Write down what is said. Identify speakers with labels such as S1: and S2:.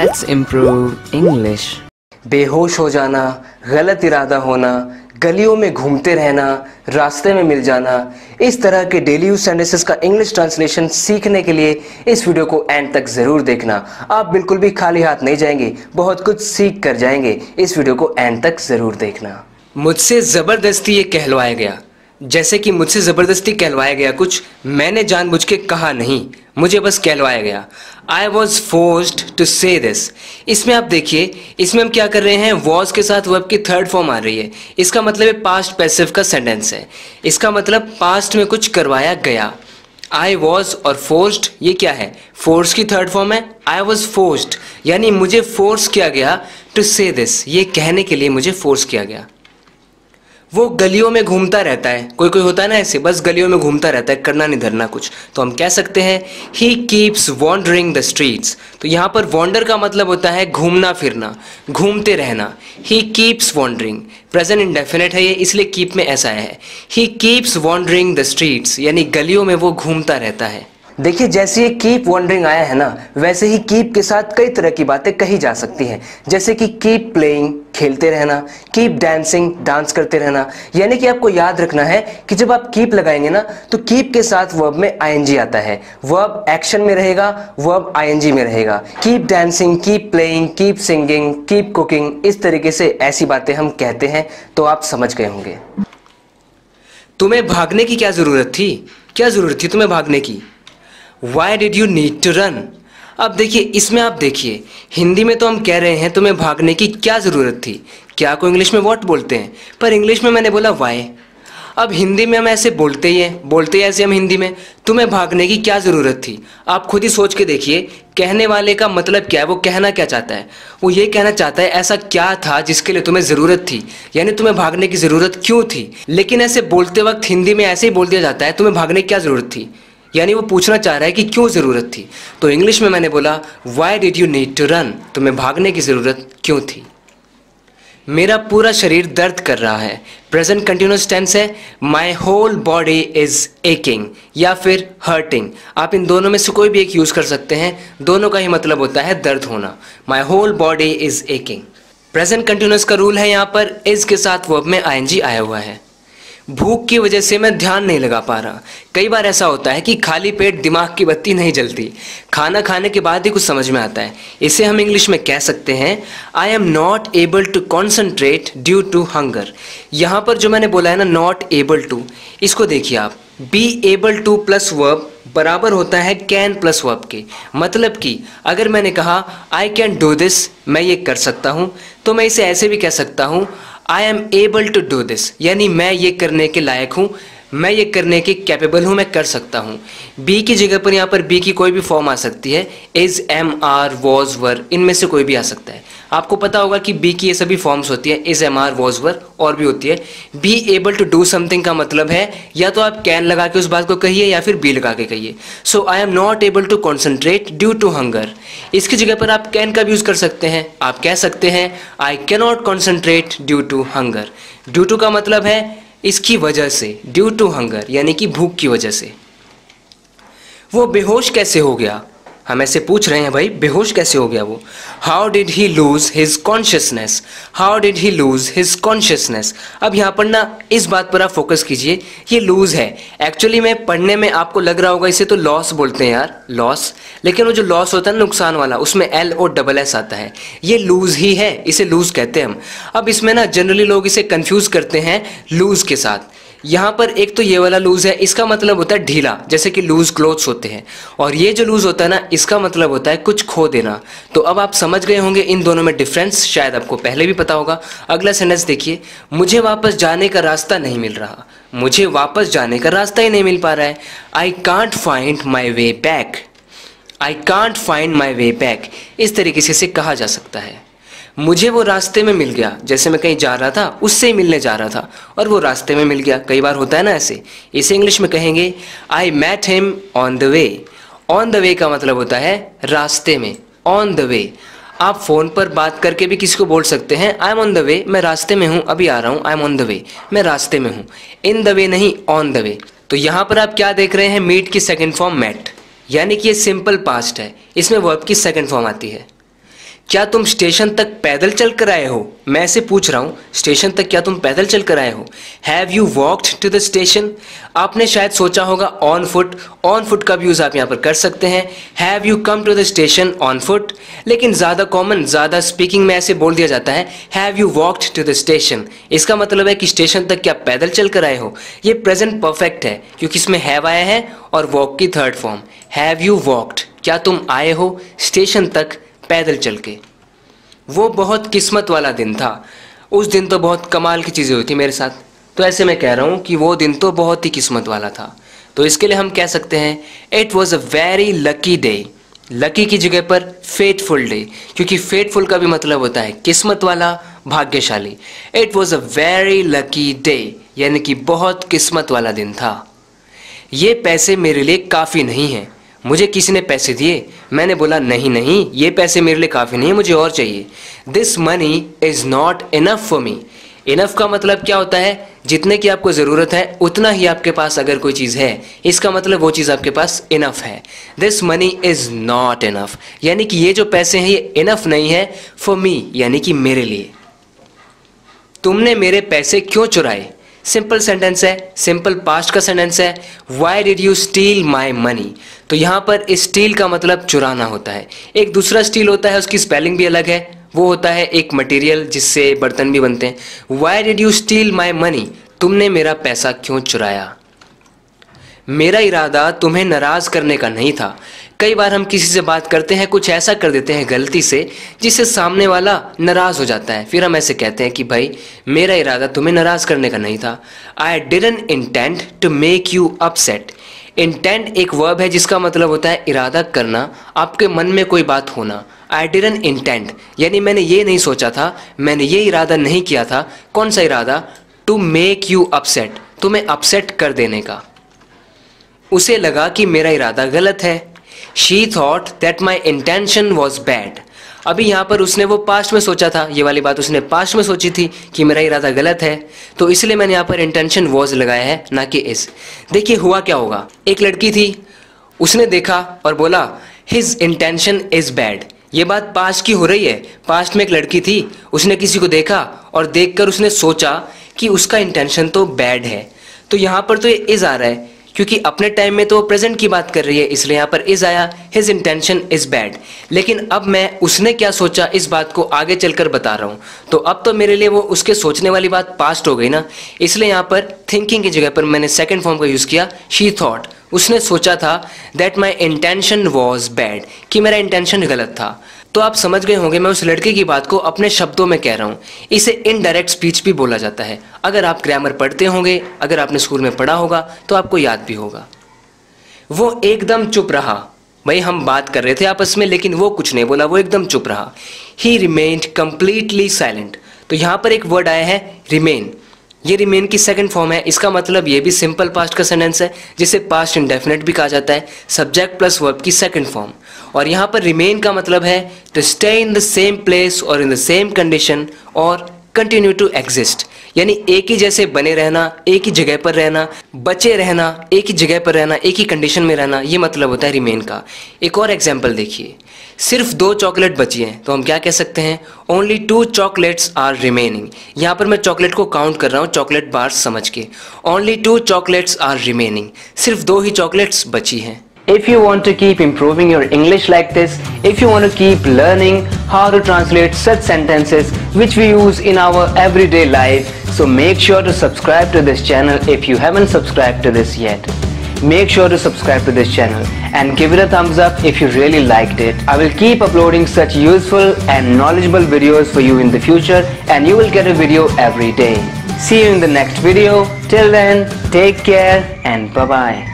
S1: Let's improve English.
S2: बेहोश हो जाना, गलत इरादा होना, गलियों में घूमते रहना, रास्ते में मिल जाना, इस तरह के डेली यूज सेंटेंसेस का इंग्लिश ट्रांसलेशन सीखने के लिए इस वीडियो को एंड तक जरूर देखना। आप बिल्कुल भी खाली हाथ नहीं जाएंगे, बहुत कुछ सीख कर जाएंगे। इस वीडियो को एंड तक जरूर देखना। मुझसे जबरदस्ती ये कहलवाया गया, जैसे कि मुझसे ज़बरदस्ती कहलवाया गया कुछ, मैंने जानबूझ के कहा नहीं, मुझे बस कहलवाया गया। आई वॉज फोर्स्ड टू से दिस। इसमें आप देखिए, इसमें हम क्या कर रहे हैं, वॉज के साथ वर्ब की थर्ड फॉर्म आ रही है। इसका मतलब है पास्ट पैसिव का सेंटेंस है। इसका मतलब पास्ट में कुछ करवाया गया। आई वॉज और फोर्स्ड ये क्या है, फोर्स की थर्ड फॉर्म है। आई वॉज फोर्स्ड यानी मुझे फोर्स किया गया टू से दिस, ये कहने के लिए मुझे फोर्स किया गया। वो गलियों में घूमता रहता है, कोई कोई होता है ना ऐसे, बस गलियों में घूमता रहता है, करना नहीं धरना कुछ, तो हम कह सकते हैं he keeps wandering the streets. तो यहाँ पर वॉन्डर का मतलब होता है घूमना फिरना, घूमते रहना। He keeps wandering, present indefinite है ये, इसलिए कीप में ऐसा है। He keeps wandering the streets यानी गलियों में वो घूमता रहता है। देखिए, जैसे ये कीप वॉन्डरिंग आया है ना, वैसे ही कीप के साथ कई तरह की बातें कही जा सकती हैं, जैसे कि कीप प्लेइंग खेलते रहना, कीप डांसिंग डांस करते रहना। यानी कि आपको याद रखना है कि जब आप कीप लगाएंगे ना, तो कीप के साथ वर्ब में आईएनजी आता है, वर्ब एक्शन में रहेगा, वर्ब आईएनजी में रहेगा। Keep dancing, keep playing, keep singing, keep cooking, इस तरीके से ऐसी बातें हम कहते हैं, तो आप समझ गए होंगे। तुम्हें भागने की क्या जरूरत थी, क्या जरूरत थी तुम्हें भागने की। Why did you need to run? अब देखिए, इसमें आप देखिए, हिंदी में तो हम कह रहे हैं तुम्हें भागने की क्या ज़रूरत थी, क्या को इंग्लिश में what बोलते हैं, पर इंग्लिश में मैंने बोला why। अब हिंदी में हम ऐसे बोलते ही हैं, बोलते ही ऐसे हम हिंदी में, तुम्हें भागने की क्या ज़रूरत थी। आप खुद ही सोच के देखिए, कहने वाले का मतलब क्या है, वो कहना क्या चाहता है। वो ये कहना चाहता है ऐसा क्या था जिसके लिए तुम्हें ज़रूरत थी, यानी तुम्हें भागने की ज़रूरत क्यों थी। लेकिन ऐसे बोलते वक्त हिंदी में ऐसे ही बोल दिया जाता है तुम्हें भागने की क्या ज़रूरत थी, यानी वो पूछना चाह रहा है कि क्यों ज़रूरत थी। तो इंग्लिश में मैंने बोला why did you need to run, तुम्हें भागने की ज़रूरत क्यों थी। मेरा पूरा शरीर दर्द कर रहा है, प्रेजेंट कंटिन्यूअस टेंस है। My whole body is aching या फिर हर्टिंग, आप इन दोनों में से कोई भी एक यूज़ कर सकते हैं, दोनों का ही मतलब होता है दर्द होना। My whole body is aching. Present continuous का रूल है, यहाँ पर इज़ के साथ वर्ब में आईएनजी आया हुआ है। भूख की वजह से मैं ध्यान नहीं लगा पा रहा। कई बार ऐसा होता है कि खाली पेट दिमाग की बत्ती नहीं जलती, खाना खाने के बाद ही कुछ समझ में आता है। इसे हम इंग्लिश में कह सकते हैं I am not able to concentrate due to hunger. यहाँ पर जो मैंने बोला है ना नॉट एबल टू, इसको देखिए आप, B able two plus verb बराबर होता है कैन प्लस वर्ब के। मतलब कि अगर मैंने कहा आई कैन डू दिस, मैं ये कर सकता हूँ, तो मैं इसे ऐसे भी कह सकता हूँ I am able to do this, यानी मैं ये करने के लायक हूँ, मैं ये करने के कैपेबल हूँ, मैं कर सकता हूँ। बी की जगह पर यहाँ पर बी की कोई भी फॉर्म आ सकती है, इज़, एम, आर, वॉज, वर, इनमें से कोई भी आ सकता है। आपको पता होगा कि बी की ये सभी फॉर्म्स होती है, is, am, are, was, were, और भी होती है। Be able to do something का मतलब है या तो आप कैन लगा के उस बात को कहिए या फिर बी लगा के कहिए। So I am not able to concentrate due to hunger. इसकी जगह पर आप कैन का भी यूज़ कर सकते हैं, आप कह सकते हैं I can not concentrate due to hunger. Due to का मतलब है इसकी वजह से, ड्यू टू हंगर यानी कि भूख की वजह से। वो बेहोश कैसे हो गया, हम ऐसे पूछ रहे हैं भाई, बेहोश कैसे हो गया वो। How did he lose his consciousness, how did he lose his consciousness. अब यहाँ पर ना इस बात पर आप फोकस कीजिए, ये लूज है। एक्चुअली में पढ़ने में आपको लग रहा होगा इसे तो लॉस बोलते हैं यार, लॉस, लेकिन वो जो लॉस होता है ना नुकसान वाला, उसमें एल और डबल एस आता है, ये लूज ही है, इसे लूज कहते हैं हम। अब इसमें ना जनरली लोग इसे कंफ्यूज करते हैं लूज के साथ। यहाँ पर एक तो ये वाला लूज है, इसका मतलब होता है ढीला, जैसे कि लूज क्लोथ्स होते हैं, और ये जो लूज होता है ना, इसका मतलब होता है कुछ खो देना। तो अब आप समझ गए होंगे इन दोनों में डिफरेंस, शायद आपको पहले भी पता होगा। अगला सेंटेंस देखिए, मुझे वापस जाने का रास्ता नहीं मिल रहा, मुझे वापस जाने का रास्ता ही नहीं मिल पा रहा है। I can't find my way back, I can't find my way back, इस तरीके से इसे कहा जा सकता है। मुझे वो रास्ते में मिल गया, जैसे मैं कहीं जा रहा था उससे ही मिलने जा रहा था और वो रास्ते में मिल गया। कई बार होता है ना ऐसे, इसे इंग्लिश में कहेंगे I met him on the way. On the way का मतलब होता है रास्ते में, ऑन द वे। आप फ़ोन पर बात करके भी किसी को बोल सकते हैं आई एम ऑन द वे, मैं रास्ते में हूँ, अभी आ रहा हूँ, आई एम ऑन द वे, मैं रास्ते में हूँ। इन द वे नहीं, ऑन द वे। तो यहाँ पर आप क्या देख रहे हैं, मीट की सेकेंड फॉर्म मैट, यानी कि ये सिंपल पास्ट है, इसमें वर्ब की सेकेंड फॉर्म आती है। क्या तुम स्टेशन तक पैदल चल कर आए हो? मैं ऐसे पूछ रहा हूँ, स्टेशन तक क्या तुम पैदल चल कर आए हो? Have you walked to the station? आपने शायद सोचा होगा ऑन फुट। ऑन फुट का भी यूज़ आप यहाँ पर कर सकते हैं। Have you come to the station on foot? लेकिन ज़्यादा कॉमन, ज़्यादा स्पीकिंग में ऐसे बोल दिया जाता है, have you walked to the station. इसका मतलब है कि स्टेशन तक क्या पैदल चल कर आए हो। ये प्रेजेंट परफेक्ट है क्योंकि इसमें हैव आया है और वॉक की third form. Have you walked, क्या तुम आए हो स्टेशन तक पैदल चल के। वो बहुत किस्मत वाला दिन था। उस दिन तो बहुत कमाल की चीज़ें हुई थी मेरे साथ, तो ऐसे मैं कह रहा हूँ कि वो दिन तो बहुत ही किस्मत वाला था। तो इसके लिए हम कह सकते हैं it was a very lucky day. Lucky की जगह पर फेटफुल डे, क्योंकि फेटफुल का भी मतलब होता है किस्मत वाला, भाग्यशाली। It was a very lucky day, यानी कि बहुत किस्मत वाला दिन था। ये पैसे मेरे लिए काफ़ी नहीं हैं। मुझे किसी ने पैसे दिए, मैंने बोला नहीं नहीं, ये पैसे मेरे लिए काफ़ी नहीं है, मुझे और चाहिए। This money is not enough for me. Enough का मतलब क्या होता है? जितने की आपको ज़रूरत है उतना ही आपके पास अगर कोई चीज़ है, इसका मतलब वो चीज़ आपके पास इनफ है। This money is not enough, यानी कि ये जो पैसे हैं ये इनफ नहीं है फॉर मी, यानी कि मेरे लिए। तुमने मेरे पैसे क्यों चुराए? सिंपल सेंटेंस है, सिंपल पास्ट का सेंटेंस है। Y did you steel my money? तो यहाँ पर स्टील का मतलब चुराना होता है। एक दूसरा स्टील होता है, उसकी स्पेलिंग भी अलग है, वो होता है एक मटेरियल जिससे बर्तन भी बनते हैं। Y did you steel my money? तुमने मेरा पैसा क्यों चुराया? मेरा इरादा तुम्हें नाराज़ करने का नहीं था। कई बार हम किसी से बात करते हैं, कुछ ऐसा कर देते हैं गलती से जिससे सामने वाला नाराज़ हो जाता है, फिर हम ऐसे कहते हैं कि भाई मेरा इरादा तुम्हें नाराज़ करने का नहीं था। I didn't intend to make you upset. Intend एक वर्ब है जिसका मतलब होता है इरादा करना, आपके मन में कोई बात होना। आई डिडंट इंटेंड यानी मैंने ये नहीं सोचा था, मैंने ये इरादा नहीं किया था। कौन सा इरादा? टू मेक यू अपसेट, तुम्हें अपसेट कर देने का। उसे लगा कि मेरा इरादा गलत है। She thought that my intention was bad. अभी यहाँ पर उसने वो पास्ट में सोचा था, ये वाली बात उसने पास्ट में सोची थी कि मेरा इरादा गलत है, तो इसलिए मैंने यहाँ पर इंटेंशन वॉज लगाया है, ना कि इज। देखिए हुआ क्या होगा, एक लड़की थी, उसने देखा और बोला हिज इंटेंशन इज बैड। ये बात पास्ट की हो रही है। पास्ट में एक लड़की थी, उसने किसी को देखा और देखकर उसने सोचा कि उसका इंटेंशन तो बैड है। तो यहाँ पर तो ये इज आ रहा है क्योंकि अपने टाइम में तो प्रेजेंट की बात कर रही है, इसलिए यहाँ पर इज आया, हिज इंटेंशन इज बैड। लेकिन अब मैं उसने क्या सोचा इस बात को आगे चलकर बता रहा हूँ, तो अब तो मेरे लिए वो उसके सोचने वाली बात पास्ट हो गई ना, इसलिए यहाँ पर थिंकिंग की जगह पर मैंने सेकंड फॉर्म का यूज़ किया, शी थॉट। उसने सोचा था that my intention was bad, कि मेरा इंटेंशन गलत था। तो आप समझ गए होंगे मैं उस लड़के की बात को अपने शब्दों में कह रहा हूँ। इसे इनडायरेक्ट स्पीच भी बोला जाता है। अगर आप ग्रामर पढ़ते होंगे, अगर आपने स्कूल में पढ़ा होगा तो आपको याद भी होगा। वो एकदम चुप रहा। भाई हम बात कर रहे थे आपस में, लेकिन वो कुछ नहीं बोला, वो एकदम चुप रहा। ही रिमेन्ड कंप्लीटली साइलेंट। तो यहाँ पर एक वर्ड आया है रिमेन। ये रिमेन की सेकंड फॉर्म है। इसका मतलब ये भी सिंपल पास्ट का सेंटेंस है, जिसे पास्ट इंडेफिनिट भी कहा जाता है, सब्जेक्ट प्लस वर्ब की सेकंड फॉर्म। और यहाँ पर रिमेन का मतलब है to stay in the same place और इन द सेम कंडीशन और कंटिन्यू टू एग्जिस्ट, यानी एक ही जैसे बने रहना, एक ही जगह पर रहना, बचे रहना, एक ही जगह पर रहना, एक ही कंडीशन में रहना, ये मतलब होता है रिमेन का। एक और एग्जाम्पल देखिए, सिर्फ 2 चॉकलेट बची हैं, तो हम क्या कह सकते हैं? Only 2 chocolates are remaining. यहाँ पर मैं चॉकलेट को काउंट कर रहा हूँ चॉकलेट बार्स समझ के। ओनली 2 चॉकलेट्स आर रिमेनिंग, सिर्फ 2 ही चॉकलेट्स बची हैं।
S1: If you want to keep improving your English like this, if you want to keep learning how to translate such sentences which we use in our everyday life, so make sure to subscribe to this channel if you haven't subscribed to this yet. Make sure to subscribe to this channel and give it a thumbs up if you really liked it. I will keep uploading such useful and knowledgeable videos for you in the future, and you will get a video every day. See you in the next video. Till then, take care and bye-bye.